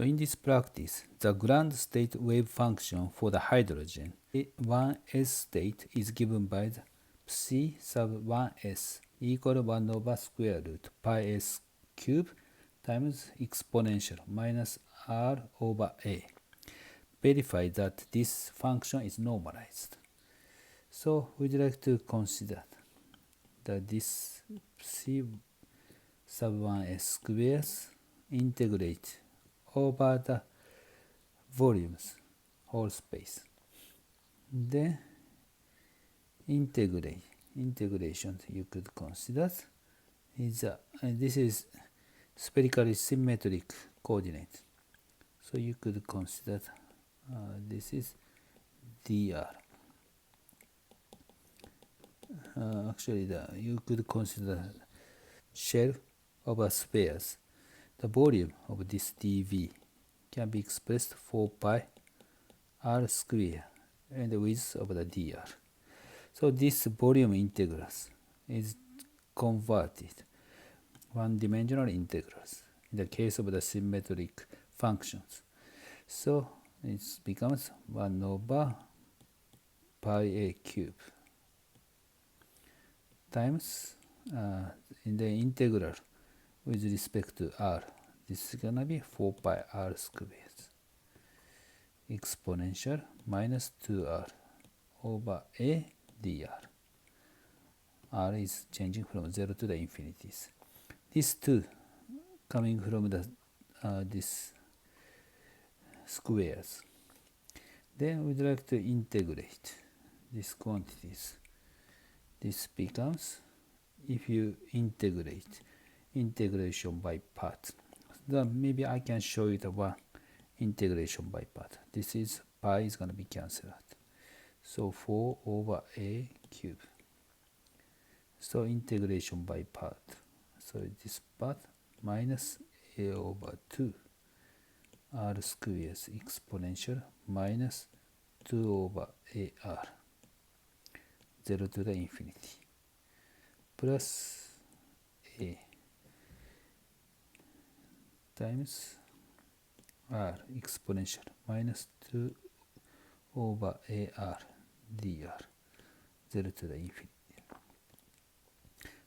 So in this practice, the ground state wave function for the hydrogen 1s state is given by the psi sub 1s equal 1 over square root pi s cube times exponential minus r over a. Verify that this function is normalized. So we'd like to consider that this psi sub 1s squares integrate over the volumes, whole space. Then integration you could consider is this is spherically symmetric coordinate. So you could consider this is dr. Actually, you could consider shell of a spheres. The volume of this dV can be expressed 4 pi r square and the width of the dr. So this volume integrals is converted one-dimensional integrals in the case of the symmetric functions. So it becomes 1 over pi a cube times in the integral with respect to r. This is going to be 4 pi r squared exponential minus 2r over a dr. R is changing from 0 to the infinities. These two coming from the this squares. Then we'd like to integrate these quantities. This becomes, if you integrate, integration by part. Then maybe I can show you the one integration by part. This is pi is going to be cancelled out. So 4 over a cube. So integration by part. So this part minus a over 2 r squares exponential minus 2 over ar 0 to the infinity plus a times r exponential minus 2 over ar dr 0 to the infinity.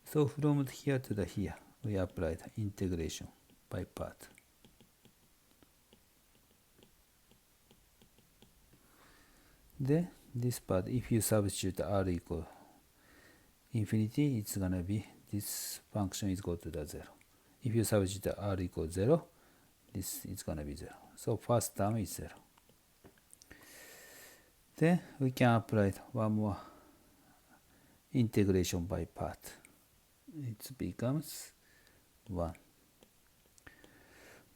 So from here to the here we applied integration by part. Then this part, if you substitute r equal infinity, it's gonna be this function is go to the 0. If you substitute r equal 0, this is gonna be 0. So first term is 0. Then we can apply one more integration by part. It becomes 1.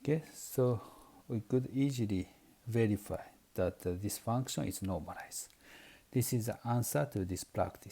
Okay, so we could easily verify that this function is normalized. This is the answer to this practice.